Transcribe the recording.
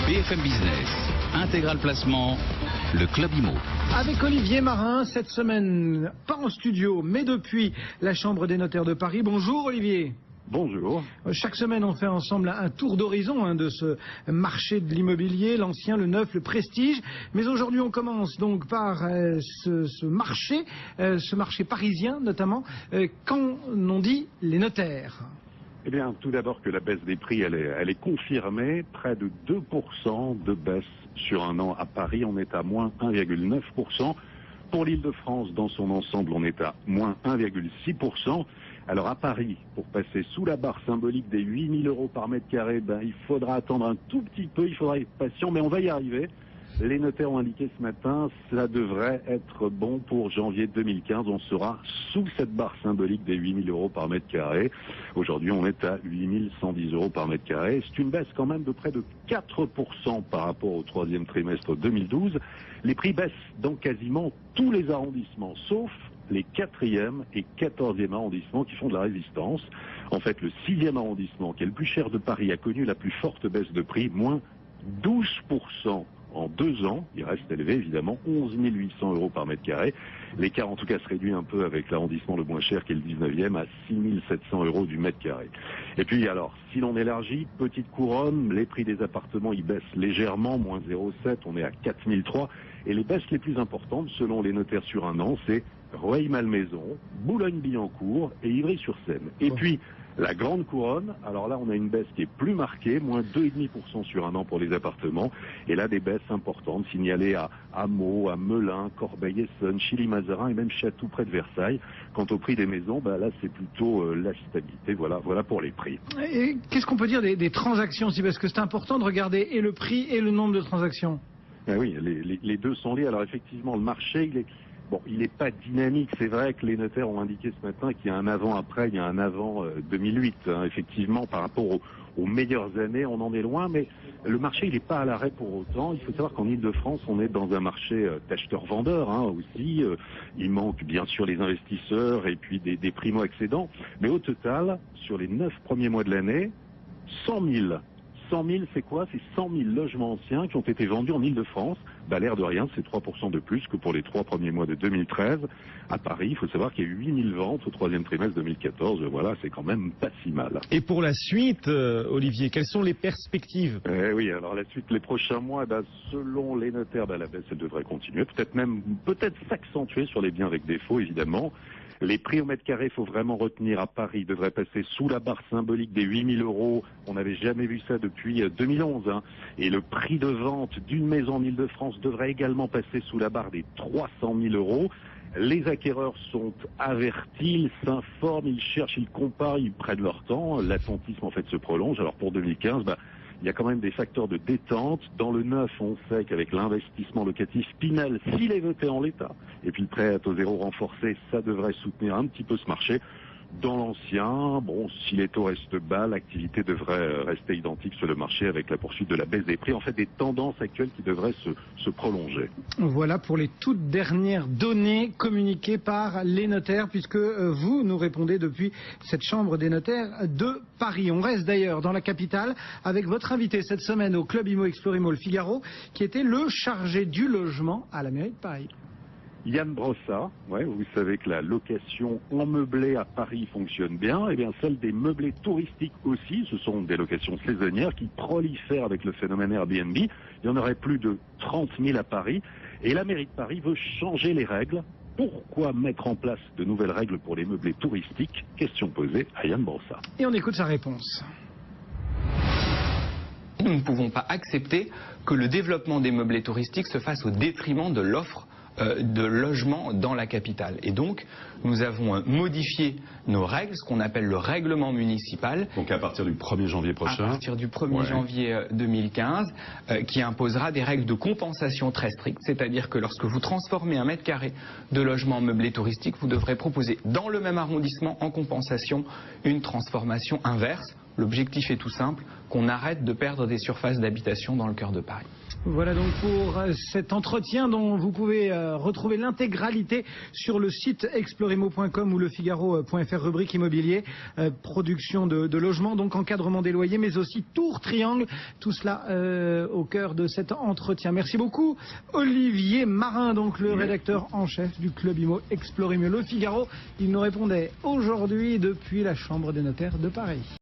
BFM Business, Intégral Placement, le Club Immo. Avec Olivier Marin, cette semaine, pas en studio, mais depuis la Chambre des notaires de Paris. Bonjour Olivier. Bonjour. Chaque semaine, on fait ensemble un tour d'horizon de ce marché de l'immobilier, l'ancien, le neuf, le prestige. Mais aujourd'hui, on commence donc par ce marché parisien notamment. Quand on dit les notaires? Eh bien, tout d'abord que la baisse des prix, elle est confirmée. Près de 2% de baisse sur un an à Paris. On est à moins 1,9%. Pour l'Île-de-France, dans son ensemble, on est à moins 1,6%. Alors à Paris, pour passer sous la barre symbolique des 8 000 € par mètre carré, il faudra attendre un tout petit peu, il faudra être patient, mais on va y arriver. Les notaires ont indiqué ce matin, ça devrait être bon pour janvier 2015. On sera sous cette barre symbolique des 8 000 € par mètre carré. Aujourd'hui, on est à 8 110 € par mètre carré. C'est une baisse quand même de près de 4% par rapport au troisième trimestre 2012. Les prix baissent dans quasiment tous les arrondissements, sauf les 4e et 14e arrondissements qui font de la résistance. En fait, le 6e arrondissement, qui est le plus cher de Paris, a connu la plus forte baisse de prix, moins 12%. En 2 ans, il reste élevé évidemment, 11 800 € par mètre carré. L'écart en tout cas se réduit un peu avec l'arrondissement le moins cher qui est le 19e à 6 700 € du mètre carré. Et puis alors, si l'on élargit, petite couronne, les prix des appartements ils baissent légèrement, moins 0,7, on est à 4 300. Et les baisses les plus importantes, selon les notaires sur un an, c'est Rueil-Malmaison, Boulogne-Billancourt et Ivry-sur-Seine. Et puis, la grande couronne, alors là on a une baisse qui est plus marquée, moins 2,5% sur un an pour les appartements, et là des baisses importantes signalées à Meaux, à Melun, Corbeil-Essonnes, Chilly-Mazarin et même Chatou près de Versailles. Quant au prix des maisons, là c'est plutôt la stabilité, voilà pour les prix. Et qu'est-ce qu'on peut dire des transactions aussi, parce que c'est important de regarder et le prix et le nombre de transactions. Oui, les deux sont liés. Alors effectivement, le marché, il n'est pas dynamique. C'est vrai que les notaires ont indiqué ce matin qu'il y a un avant-après, il y a un avant 2008. Effectivement, par rapport aux meilleures années, on en est loin, mais le marché, il n'est pas à l'arrêt pour autant. Il faut savoir qu'en Île-de-France, on est dans un marché d'acheteurs-vendeurs aussi. Il manque bien sûr les investisseurs et puis des primo-accédants. Mais au total, sur les 9 premiers mois de l'année, 100 000, c'est quoi? C'est 100 000 logements anciens qui ont été vendus en Île-de-France. L'air de rien, c'est 3% de plus que pour les 3 premiers mois de 2013. À Paris, il faut savoir qu'il y a eu 8 000 ventes au troisième trimestre 2014. Voilà, c'est quand même pas si mal. Et pour la suite, Olivier, quelles sont les perspectives? Oui, alors la suite, les prochains mois, selon les notaires, la baisse, elle devrait continuer. Peut-être s'accentuer sur les biens avec défaut, évidemment. Les prix au mètre carré, il faut vraiment retenir à Paris, devraient passer sous la barre symbolique des 8 000 €. On n'avait jamais vu ça depuis 2011. Et le prix de vente d'une maison en Île-de-France devrait également passer sous la barre des 300 000 €. Les acquéreurs sont avertis, ils s'informent, ils cherchent, ils comparent, ils prennent leur temps. L'attentisme en fait se prolonge. Alors pour 2015, il y a quand même des facteurs de détente. Dans le neuf, on sait qu'avec l'investissement locatif Pinel, s'il est voté en l'état, et puis le prêt à taux zéro renforcé, ça devrait soutenir un petit peu ce marché. Dans l'ancien, si les taux restent bas, l'activité devrait rester identique sur le marché avec la poursuite de la baisse des prix. En fait, des tendances actuelles qui devraient se prolonger. Voilà pour les toutes dernières données communiquées par les notaires, puisque vous nous répondez depuis cette chambre des notaires de Paris. On reste d'ailleurs dans la capitale avec votre invité cette semaine au Club Immo Explore Immo Le Figaro, qui était le chargé du logement à la mairie de Paris. Yann Brossat, vous savez que la location en meublé à Paris fonctionne bien, et bien celle des meublés touristiques aussi, ce sont des locations saisonnières qui prolifèrent avec le phénomène Airbnb. Il y en aurait plus de 30 000 à Paris, et la mairie de Paris veut changer les règles. Pourquoi mettre en place de nouvelles règles pour les meublés touristiques? Question posée à Yann Brossat. Et on écoute sa réponse. Nous ne pouvons pas accepter que le développement des meublés touristiques se fasse au détriment de l'offre de logements dans la capitale. Et donc, nous avons modifié nos règles, ce qu'on appelle le règlement municipal. Donc à partir du 1er janvier prochain. À partir du 1er janvier 2015, qui imposera des règles de compensation très strictes. C'est-à-dire que lorsque vous transformez un mètre carré de logement meublé touristique, vous devrez proposer dans le même arrondissement, en compensation, une transformation inverse. L'objectif est tout simple, qu'on arrête de perdre des surfaces d'habitation dans le cœur de Paris. Voilà donc pour cet entretien dont vous pouvez retrouver l'intégralité sur le site explorimo.com ou lefigaro.fr, rubrique immobilier, production de logements, donc encadrement des loyers, mais aussi tour triangle, tout cela au cœur de cet entretien. Merci beaucoup Olivier Marin, donc le rédacteur en chef du club Immo Explorimo Le Figaro. Il nous répondait aujourd'hui depuis la Chambre des notaires de Paris.